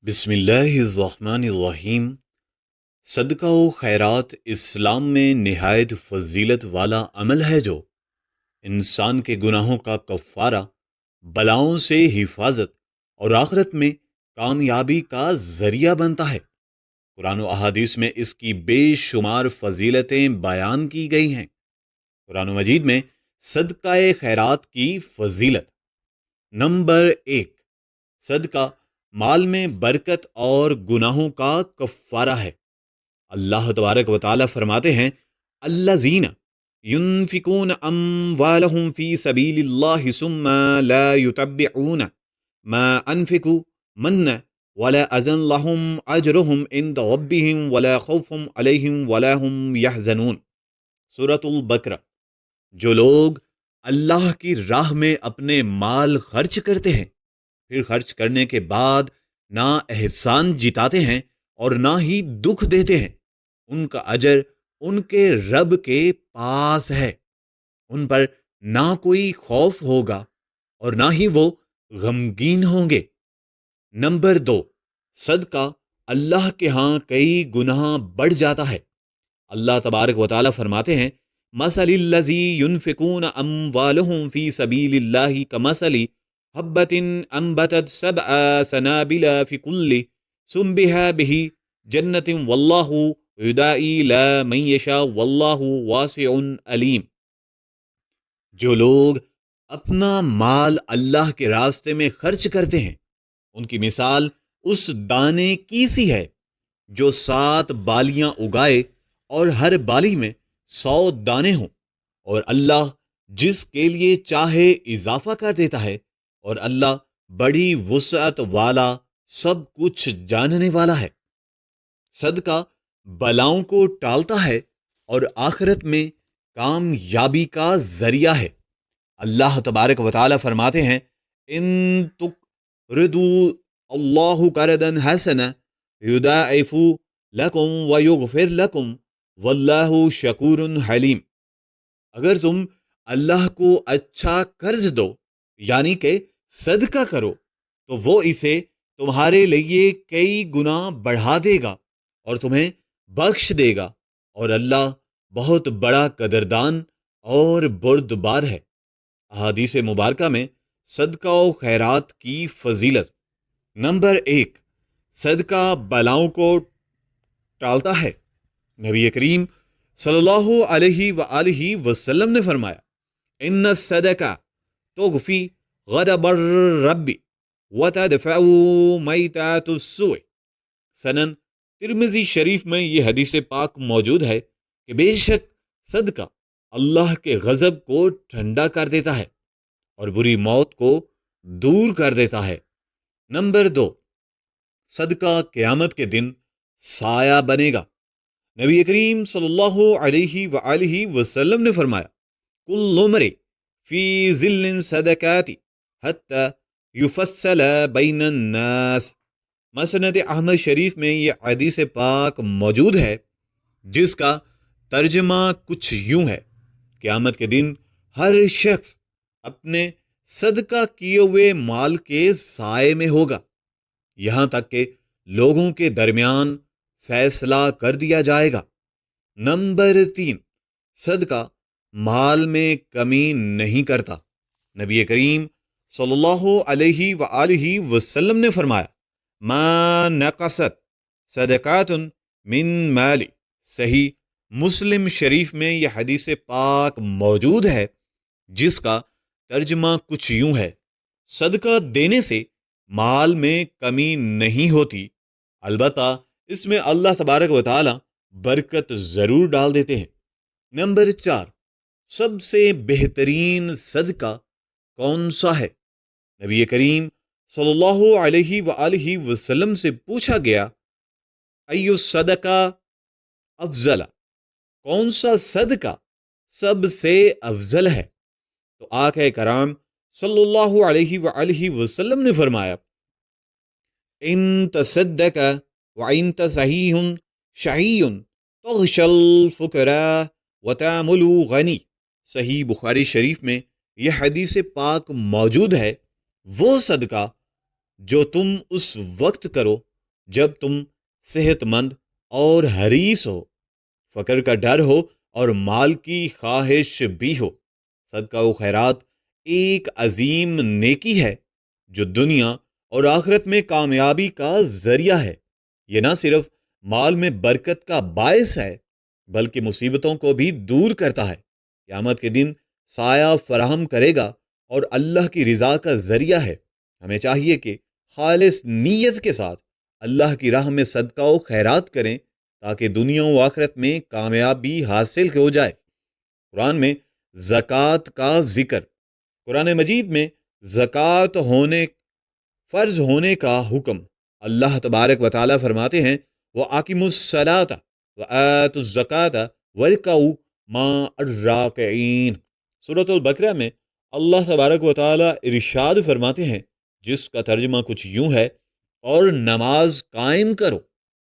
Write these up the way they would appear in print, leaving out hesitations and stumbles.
بسم اللہ الرحمن الرحیم۔ صدقہ و خیرات اسلام میں نہایت فضیلت والا عمل ہے جو انسان کے گناہوں کا کفارہ، بلاؤں سے حفاظت اور آخرت میں کامیابی کا ذریعہ بنتا ہے۔ قرآن و احادیث میں اس کی بے شمار فضیلتیں بیان کی گئی ہیں۔ قرآن مجید میں صدقہ خیرات کی فضیلت نمبر 1، صدقہ مال میں برکت اور گناہوں کا کفارہ ہے۔ اللہ تبارک و تعالی فرماتے ہیں، الذین ينفقون اموالهم فی سبیل اللہ ثم لا يتبعون ما انفقوا منا ولا اذن لهم اجرهم عند ربهم ولا خوف علیہم ولا هم يحزنون۔ سورۃ البقرہ۔ جو لوگ اللہ کی راہ میں اپنے مال خرچ کرتے ہیں، پھر خرچ کرنے کے بعد نہ احسان جتاتے ہیں اور نہ ہی دکھ دیتے ہیں، ان کا اجر ان کے رب کے پاس ہے۔ ان پر نہ کوئی خوف ہوگا اور نہ ہی وہ غمگین ہوں گے۔ نمبر 2، صدقہ اللہ کے ہاں کئی گناہ بڑھ جاتا ہے۔ اللہ تبارک و تعالی فرماتے ہیں، مثل الذی ينفقون اموالهم فی سبیل اللہ کمثل حبۃ انبتت سبع سنابل فی کل سنبلہ جنۃ واللہ یدعی الی من یشاء واللہ واسع علیم۔ جو لوگ اپنا مال اللہ کے راستے میں خرچ کرتے ہیں، ان کی مثال اس دانے کی سی ہے جو 7 بالیاں اگائے اور ہر بالی میں 100 دانے ہوں، اور اللہ جس کے لیے چاہے اضافہ کر دیتا ہے، اور اللہ بڑی وسعت والا سب کچھ جاننے والا ہے۔ صدقہ بلاؤں کو ٹالتا ہے اور آخرت میں کامیابی کا ذریعہ ہے۔ اللہ تبارک و تعالی فرماتے ہیں، ان تقرضوا اللہ قرضا حسنا یضاعف لکم ویغفر لکم واللہ شکور حلیم۔ اگر تم اللہ کو اچھا قرض دو، یعنی کہ صدقہ کرو، تو وہ اسے تمہارے لیے کئی گنا بڑھا دے گا اور تمہیں بخش دے گا، اور اللہ بہت بڑا قدردان اور بردبار ہے۔ احادیث مبارکہ میں صدقہ و خیرات کی فضیلت نمبر 1، صدقہ بلاؤں کو ٹالتا ہے۔ نبی کریم صلی اللہ علیہ وآلہ وسلم نے فرمایا، ان الصدقہ تغفی غضب الرب وتدفع میتات السوء۔ سنن ترمذی شریف میں یہ حدیث پاک موجود ہے کہ بے شک صدقہ اللہ کے غضب کو ٹھنڈا کر دیتا ہے اور بری موت کو دور کر دیتا ہے۔ نمبر 2، صدقہ قیامت کے دن سایہ بنے گا۔ نبی کریم صلی اللہ علیہ وآلہ وسلم نے فرمایا، کل امرئ فی ظل صدقات حتی یفصل بین الناس۔ مسند احمد شریف میں یہ حدیث پاک موجود ہے جس کا ترجمہ کچھ یوں ہے، قیامت کے دن ہر شخص اپنے صدقہ کیے ہوئے مال کے سائے میں ہوگا، یہاں تک کہ لوگوں کے درمیان فیصلہ کر دیا جائے گا۔ نمبر 3، صدقہ مال میں کمی نہیں کرتا۔ نبی کریم صلی اللہ علیہ وآلہ وسلم نے فرمایا، ما نقصت صدقات من مالی۔ صحیح مسلم شریف میں یہ حدیث پاک موجود ہے جس کا ترجمہ کچھ یوں ہے، صدقہ دینے سے مال میں کمی نہیں ہوتی، البتہ اس میں اللہ تبارک و تعالی برکت ضرور ڈال دیتے ہیں۔ نمبر 4، سب سے بہترین صدقہ کون سا ہے؟ نبی کریم صلی اللہ علیہ وآلہ وسلم سے پوچھا گیا، ای الصدقہ افضل، کون سا صدقہ سب سے افضل ہے؟ تو آقا کرام صلی اللہ علیہ وآلہ وسلم نے فرمایا، ان تصدق وانت صحیح شحیح تغشى الفقراء وتعمل غنی۔ صحیح بخاری شریف میں یہ حدیث پاک موجود ہے، وہ صدقہ جو تم اس وقت کرو جب تم صحت مند اور حریص ہو، فقر کا ڈر ہو اور مال کی خواہش بھی ہو۔ صدقہ و خیرات ایک عظیم نیکی ہے جو دنیا اور آخرت میں کامیابی کا ذریعہ ہے۔ یہ نہ صرف مال میں برکت کا باعث ہے بلکہ مصیبتوں کو بھی دور کرتا ہے۔ قیامت کے دن سایہ فراہم کرے گا اور اللہ کی رضا کا ذریعہ ہے۔ ہمیں چاہیے کہ خالص نیت کے ساتھ اللہ کی راہ میں صدقہ و خیرات کریں تاکہ دنیا و آخرت میں کامیابی حاصل ہو جائے۔ قرآن میں زکوٰۃ کا ذکر۔ قرآن مجید میں زکوٰۃ فرض ہونے کا حکم اللہ تبارک و تعالیٰ فرماتے ہیں وَأَقِیمُوا الصَّلَاةَ وَآتُوا الزَّکَاةَ وَارْکَعُوا مَعَ الرَّاکعِینَ۔ سورۃ البقرہ میں اللہ تبارک و تعالیٰ ارشاد فرماتے ہیں، جس کا ترجمہ کچھ یوں ہے، اور نماز قائم کرو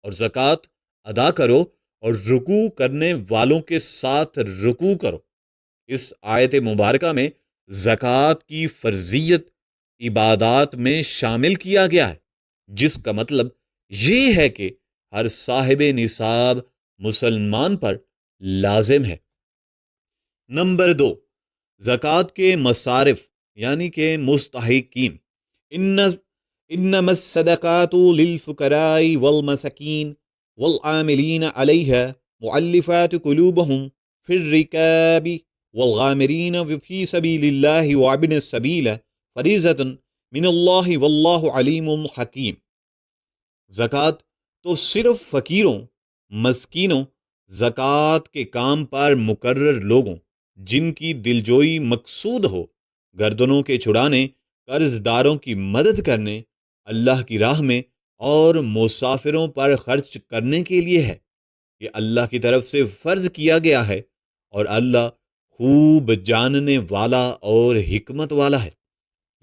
اور زکوٰۃ ادا کرو اور رکوع کرنے والوں کے ساتھ رکوع کرو۔ اس آیت مبارکہ میں زکوٰۃ کی فرضیت عبادات میں شامل کیا گیا ہے، جس کا مطلب یہ ہے کہ ہر صاحب نصاب مسلمان پر لازم ہے۔ نمبر 2، زکوٰۃ کے مصارف یعنی کہ مستحقین۔ انما الصدقات للفقراء والمساکین والعاملین علیہا مؤلفات قلوبہم فی الرکاب والغامرین فی سبیل اللہ وابن السبیل فریضۃ من اللہ واللہ علیم حکیم۔ زکوٰۃ تو صرف فقیروں، مسکینوں، زکوٰۃ کے کام پر مقرر لوگوں جن کی دلجوئی مقصود ہو، گردنوں کے چھڑانے، قرض داروں کی مدد کرنے، اللہ کی راہ میں اور مسافروں پر خرچ کرنے کے لیے ہے۔ یہ اللہ کی طرف سے فرض کیا گیا ہے اور اللہ خوب جاننے والا اور حکمت والا ہے۔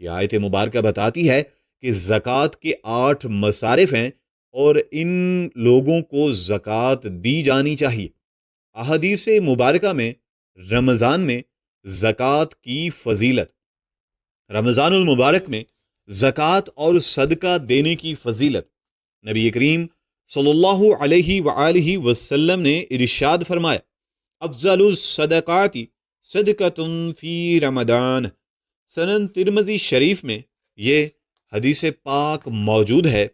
یہ آیت مبارکہ بتاتی ہے کہ زکوٰۃ کے 8 مصارف ہیں اور ان لوگوں کو زکوٰۃ دی جانی چاہیے۔ احادیث مبارکہ میں رمضان میں زکوٰۃ کی فضیلت، رمضان المبارک میں زکوٰۃ اور صدقہ دینے کی فضیلت، نبی کریم صلی اللہ علیہ وآلہ وسلم نے ارشاد فرمایا افضل الصدقات صدقۃ فی رمضان۔ سنن ترمذی شریف میں یہ حدیث پاک موجود ہے،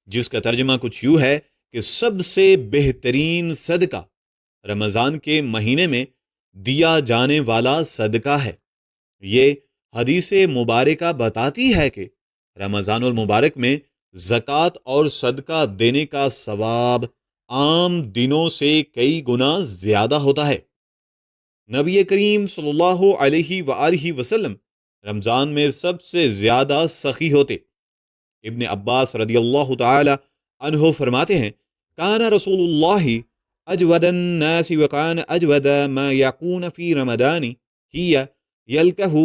جس کا ترجمہ کچھ یوں ہے کہ سب سے بہترین صدقہ رمضان کے مہینے میں دیا جانے والا صدقہ ہے۔ یہ حدیث مبارکہ بتاتی ہے کہ رمضان المبارک میں زکوٰۃ اور صدقہ دینے کا ثواب عام دنوں سے کئی گنا زیادہ ہوتا ہے۔ نبی کریم صلی اللہ علیہ وآلہ وسلم رمضان میں سب سے زیادہ سخی ہوتے۔ ابن عباس رضی اللہ تعالی عنہ فرماتے ہیں کان رسول اللہ اجود الناس وکان اجود ما یکون فی رمضان ہی یلکہ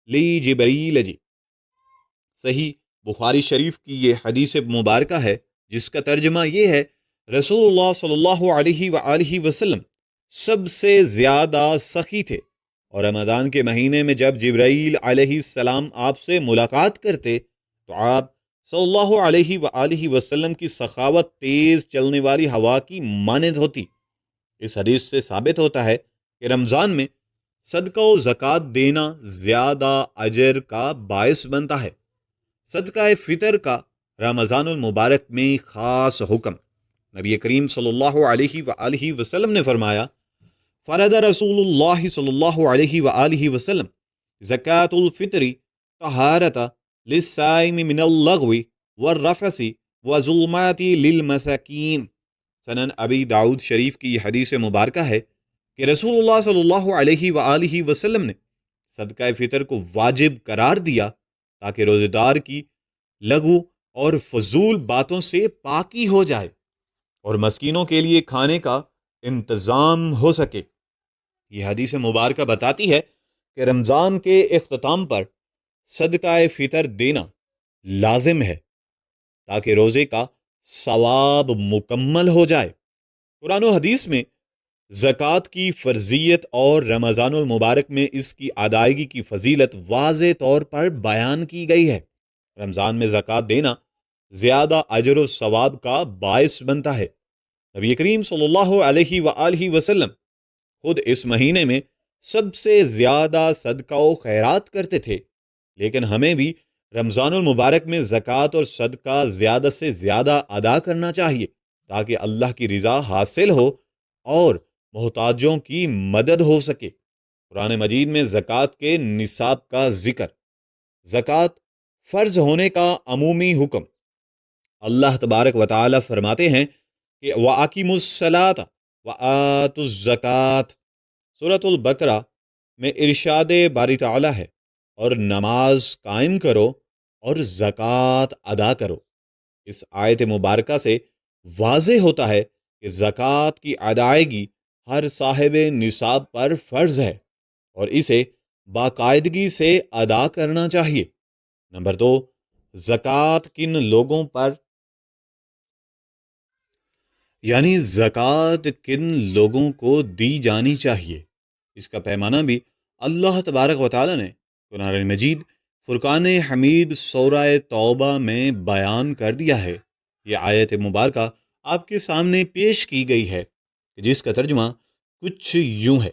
لی جبریل جی۔ صحیح بخاری شریف کی یہ حدیث مبارکہ ہے، جس کا ترجمہ یہ ہے رسول اللہ صلی اللہ علیہ وآلہ وسلم سب سے زیادہ سخی تھے، اور رمضان کے مہینے میں جب جبرائیل علیہ السلام آپ سے ملاقات کرتے تو آپ صلی اللہ علیہ وآلہ وسلم کی سخاوت تیز چلنے والی ہوا کی مانند ہوتی۔ اس حدیث سے ثابت ہوتا ہے کہ رمضان میں صدقہ و زکوٰۃ دینا زیادہ اجر کا باعث بنتا ہے۔ صدقہ فطر کا رمضان المبارک میں خاص حکم۔ نبی کریم صلی اللہ علیہ وآلہ وسلم نے فرمایا فرض رسول اللہ صلی اللہ علیہ وآلہ وسلم زکوٰۃ الفطر طہارۃ للصائم من اللغو والرفث وظلمات للمساکین۔ سنن ابی داؤد شریف کی یہ حدیث مبارکہ ہے کہ رسول اللہ صلی اللہ علیہ وآلہ وسلم نے صدقہ فطر کو واجب قرار دیا تاکہ روزہ دار کی لغو اور فضول باتوں سے پاکی ہو جائے اور مسکینوں کے لیے کھانے کا انتظام ہو سکے۔ یہ حدیث مبارکہ بتاتی ہے کہ رمضان کے اختتام پر صدقہ فطر دینا لازم ہے تاکہ روزے کا ثواب مکمل ہو جائے۔ قرآن و حدیث میں زکوٰۃ کی فرضیت اور رمضان المبارک میں اس کی ادائیگی کی فضیلت واضح طور پر بیان کی گئی ہے۔ رمضان میں زکوٰۃ دینا زیادہ اجر و ثواب کا باعث بنتا ہے۔ نبی کریم صلی اللہ علیہ وآلہ وسلم خود اس مہینے میں سب سے زیادہ صدقہ و خیرات کرتے تھے، لیکن ہمیں بھی رمضان المبارک میں زکوٰۃ اور صدقہ زیادہ سے زیادہ ادا کرنا چاہیے تاکہ اللہ کی رضا حاصل ہو اور محتاجوں کی مدد ہو سکے۔ قرآن مجید میں زکوٰۃ کے نصاب کا ذکر، زکوٰۃ فرض ہونے کا عمومی حکم، اللہ تبارک و تعالی فرماتے ہیں کہ وَأَقِیمُوا الصَّلَاةَ وَآتُوا الزَّکَاةَ، سورۃ البقرہ میں ارشاد باری تعالی ہے، اور نماز قائم کرو اور زکوٰۃ ادا کرو۔ اس آیت مبارکہ سے واضح ہوتا ہے کہ زکوٰۃ کی ادائیگی ہر صاحب نصاب پر فرض ہے اور اسے باقاعدگی سے ادا کرنا چاہیے۔ نمبر 2، زکوٰۃ کن لوگوں پر یعنی زکوٰۃ کن لوگوں کو دی جانی چاہیے، اس کا پیمانہ بھی اللہ تبارک و تعالی نے قرآن مجید فرقان حمید سورہ توبہ میں بیان کر دیا ہے۔ یہ آیت مبارکہ آپ کے سامنے پیش کی گئی ہے، جس کا ترجمہ کچھ یوں ہے: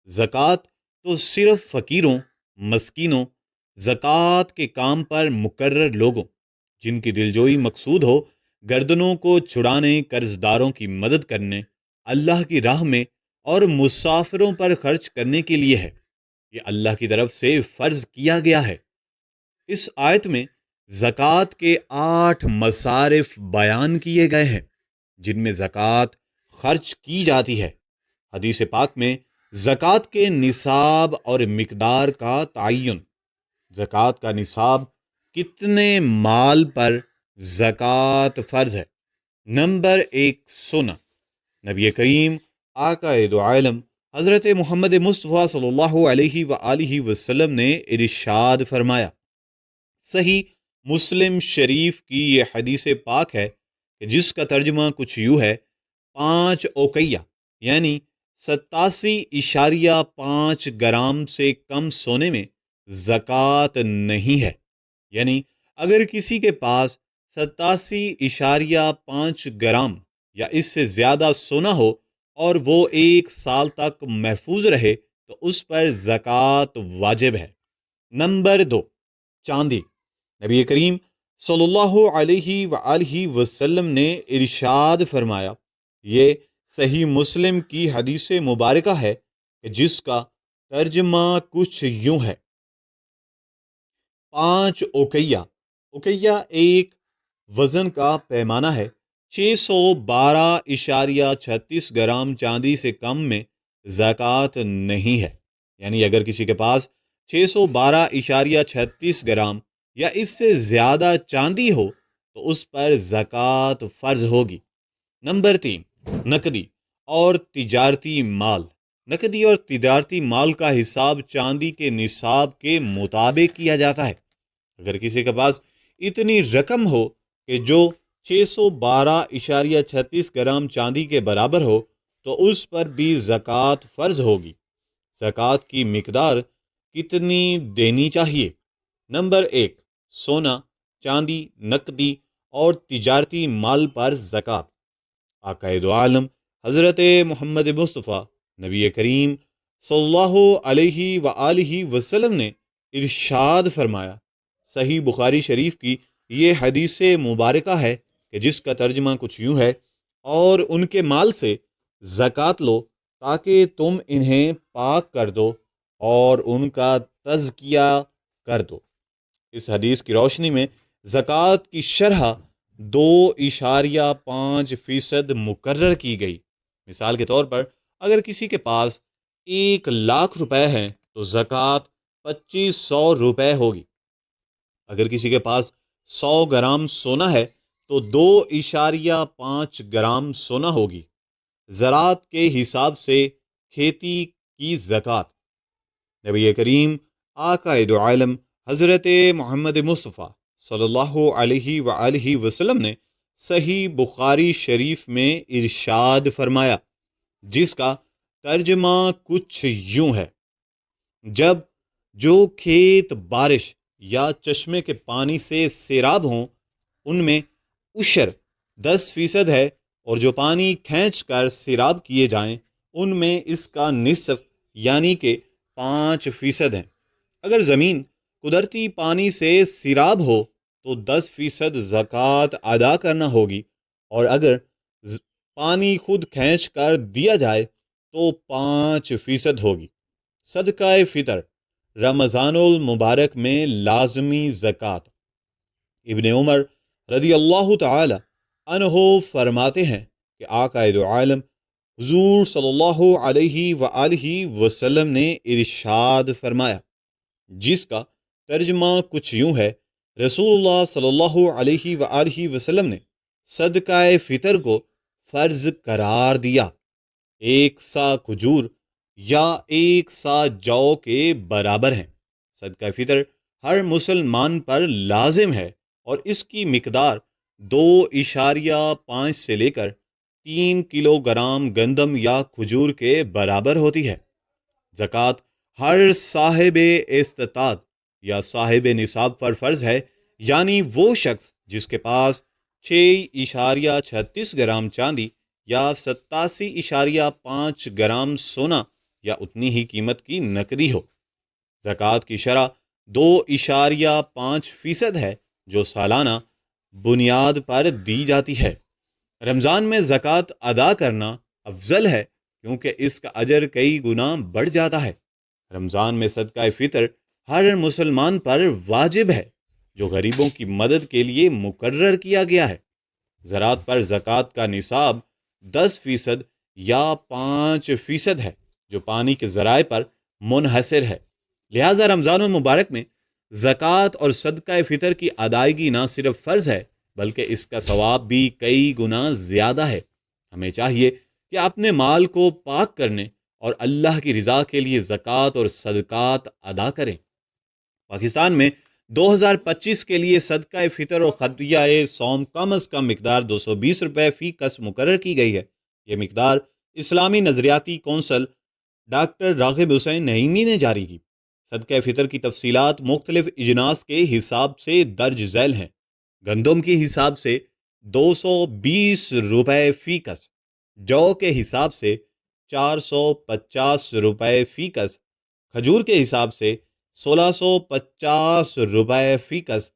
زکوٰۃ تو صرف فقیروں، مسکینوں، زکوٰۃ کے کام پر مقرر لوگوں، جن کی دلجوئی مقصود ہو، گردنوں کو چھڑانے، قرض داروں کی مدد کرنے، اللہ کی راہ میں اور مسافروں پر خرچ کرنے کے لیے ہے۔ یہ اللہ کی طرف سے فرض کیا گیا ہے۔ اس آیت میں زکوٰۃ کے 8 مصارف بیان کیے گئے ہیں جن میں زکوٰۃ خرچ کی جاتی ہے۔ حدیث پاک میں زکوٰۃ کے نصاب اور مقدار کا تعین، زکوٰۃ کا نصاب کتنے مال پر زکوٰۃ فرض ہے۔ نمبر 1، سونا۔ نبی کریم آقا دو عالم حضرت محمد مصطفیٰ صلی اللہ علیہ وآلہ وسلم نے ارشاد فرمایا، صحیح مسلم شریف کی یہ حدیث پاک ہے کہ جس کا ترجمہ کچھ یوں ہے: 5 اوقیہ یعنی 87.5 گرام سے کم سونے میں زکوٰۃ نہیں ہے۔ یعنی اگر کسی کے پاس 87.5 گرام یا اس سے زیادہ سونا ہو اور وہ 1 سال تک محفوظ رہے تو اس پر زکوٰۃ واجب ہے۔ نمبر 2، چاندی۔ نبی کریم صلی اللہ علیہ وآلہ وسلم نے ارشاد فرمایا، یہ صحیح مسلم کی حدیث مبارکہ ہے کہ جس کا ترجمہ کچھ یوں ہے: 5 اوقیہ۔ اوقیہ ایک وزن کا پیمانہ ہے۔ 612.36 گرام چاندی سے کم میں زکوٰۃ نہیں ہے۔ یعنی اگر کسی کے پاس 612.36 گرام یا اس سے زیادہ چاندی ہو تو اس پر زکوٰۃ فرض ہوگی۔ نمبر 3، نقدی اور تجارتی مال۔ نقدی اور تجارتی مال کا حساب چاندی کے نصاب کے مطابق کیا جاتا ہے۔ اگر کسی کے پاس اتنی رقم ہو کہ جو 612.36 گرام چاندی کے برابر ہو تو اس پر بھی زکوٰۃ فرض ہوگی۔ زکوٰۃ کی مقدار کتنی دینی چاہیے؟ نمبر 1، سونا، چاندی، نقدی اور تجارتی مال پر زکوٰۃ۔ آقا دو عالم حضرت محمد مصطفیٰ نبی کریم صلی اللہ علیہ وآلہ وسلم نے ارشاد فرمایا، صحیح بخاری شریف کی یہ حدیث مبارکہ ہے کہ جس کا ترجمہ کچھ یوں ہے: اور ان کے مال سے زکوٰۃ لو تاکہ تم انہیں پاک کر دو اور ان کا تزکیہ کر دو۔ اس حدیث کی روشنی میں زکوٰۃ کی شرح 2.5% مقرر کی گئی۔ مثال کے طور پر اگر کسی کے پاس 1,00,000 روپے ہیں تو زکوٰۃ 2,500 روپے ہوگی۔ اگر کسی کے پاس 100 گرام سونا ہے تو 2.5 گرام سونا ہوگی۔ زراعت کے حساب سے کھیتی کی زکوٰۃ۔ نبی کریم آقا دو عالم حضرت محمد مصطفیٰ صلی اللہ علیہ وآلہ وسلم نے صحیح بخاری شریف میں ارشاد فرمایا، جس کا ترجمہ کچھ یوں ہے: جب جو کھیت بارش یا چشمے کے پانی سے سیراب ہوں ان میں عشر 10% ہے، اور جو پانی کھینچ کر سیراب کیے جائیں ان میں اس کا نصف یعنی کہ 5% ہے۔ اگر زمین قدرتی پانی سے سیراب ہو تو 10% زکوٰۃ ادا کرنا ہوگی، اور اگر پانی خود کھینچ کر دیا جائے تو 5% ہوگی۔ صدقہ فطر رمضان المبارک میں لازمی زکوٰۃ۔ ابن عمر رضی اللہ تعالی عنہ فرماتے ہیں کہ آقا دو عالم حضور صلی اللہ علیہ وآلہ وسلم نے ارشاد فرمایا، جس کا ترجمہ کچھ یوں ہے، رسول اللہ صلی اللہ علیہ وآلہ وسلم نے صدقہ فطر کو فرض قرار دیا، 1 سا کھجور یا 1 سا جو کے برابر ہیں۔ صدقہ فطر ہر مسلمان پر لازم ہے، اور اس کی مقدار 2.5 سے لے کر 3 کلو گرام گندم یا کھجور کے برابر ہوتی ہے۔ زکوٰۃ ہر صاحب استطاعت یا صاحب نصاب پر فرض ہے، یعنی وہ شخص جس کے پاس 6.36 گرام چاندی یا 87.5 گرام سونا یا اتنی ہی قیمت کی نقدی ہو۔ زکوٰۃ کی شرح 2.5% ہے جو سالانہ بنیاد پر دی جاتی ہے۔ رمضان میں زکوٰۃ ادا کرنا افضل ہے کیونکہ اس کا اجر کئی گنا بڑھ جاتا ہے۔ رمضان میں صدقہ فطر ہر مسلمان پر واجب ہے جو غریبوں کی مدد کے لیے مقرر کیا گیا ہے۔ زراعت پر زکوٰۃ کا نصاب 10% یا 5% ہے جو پانی کے ذرائع پر منحصر ہے۔ لہٰذا رمضان المبارک میں زکوٰۃ اور صدقہ فطر کی ادائیگی نہ صرف فرض ہے بلکہ اس کا ثواب بھی کئی گنا زیادہ ہے۔ ہمیں چاہیے کہ اپنے مال کو پاک کرنے اور اللہ کی رضا کے لیے زکوٰۃ اور صدقات ادا کریں۔ پاکستان میں 2025 کے لیے صدقہ فطر اور خدیہ صوم کم از کم مقدار 220 روپے فی کس مقرر کی گئی ہے۔ یہ مقدار اسلامی نظریاتی کونسل ڈاکٹر راغب حسین نعیمی نے جاری کی۔ صدقہ فطر کی تفصیلات مختلف اجناس کے حساب سے درج ذیل ہیں۔ گندم کے حساب سے 220 روپے فی کس، جو کے حساب سے 450 روپے فی کس، کھجور کے حساب سے 1650 روپے فی کس،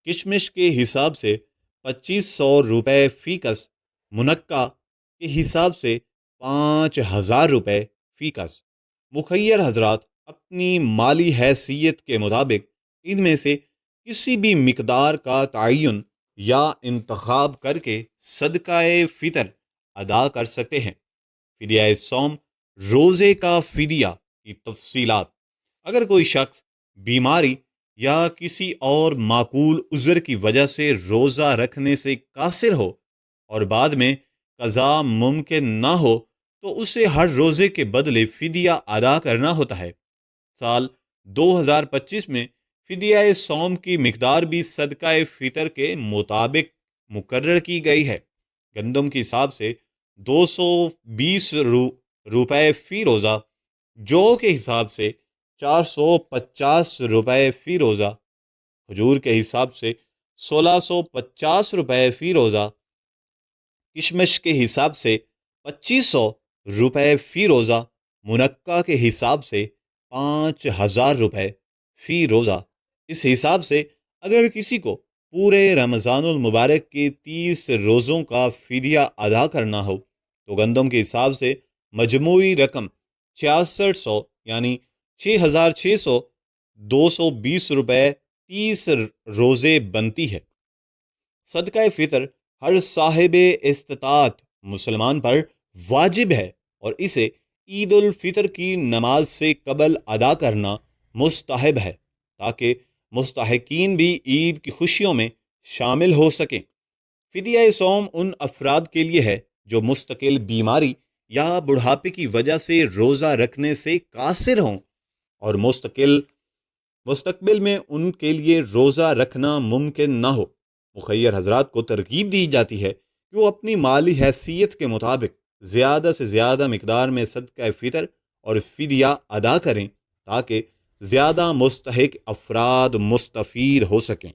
کشمش کے حساب سے 2500 روپے فی کس، منقع کے حساب سے 5000 روپے فی کس۔ مخیر حضرات اپنی مالی حیثیت کے مطابق ان میں سے کسی بھی مقدار کا تعین یا انتخاب کر کے صدقہ فطر ادا کر سکتے ہیں۔ فدیہ صوم، روزے کا فدیہ کی تفصیلات۔ اگر کوئی شخص بیماری یا کسی اور معقول عذر کی وجہ سے روزہ رکھنے سے قاصر ہو اور بعد میں قضا ممکن نہ ہو تو اسے ہر روزے کے بدلے فدیہ ادا کرنا ہوتا ہے۔ سال 2025 میں فدیہ صوم کی مقدار بھی صدقہ فطر کے مطابق مقرر کی گئی ہے۔ گندم کے حساب سے 220 روپے فی روزہ، جو کے حساب سے 450 روپے فی روزہ، کھجور کے حساب سے 1650 روپے فی روزہ، کشمش کے حساب سے 2500 روپے فی روزہ، منقع کے حساب سے 5000 روپے فی روزہ۔ اس حساب سے اگر کسی کو پورے رمضان المبارک کے 30 روزوں کا فدیہ ادا کرنا ہو تو گندم کے حساب سے مجموعی رقم 6600 یعنی 6600 220 روپے 30 روزے بنتی ہے۔ صدقہ فطر ہر صاحب استطاعت مسلمان پر واجب ہے اور اسے عید الفطر کی نماز سے قبل ادا کرنا مستحب ہے تاکہ مستحقین بھی عید کی خوشیوں میں شامل ہو سکیں۔ فدیہ صوم ان افراد کے لیے ہے جو مستقل بیماری یا بڑھاپے کی وجہ سے روزہ رکھنے سے قاصر ہوں اور مستقبل میں ان کے لیے روزہ رکھنا ممکن نہ ہو۔ مخیر حضرات کو ترغیب دی جاتی ہے کہ وہ اپنی مالی حیثیت کے مطابق زیادہ سے زیادہ مقدار میں صدقہ فطر اور فدیہ ادا کریں تاکہ زیادہ مستحق افراد مستفید ہو سکیں۔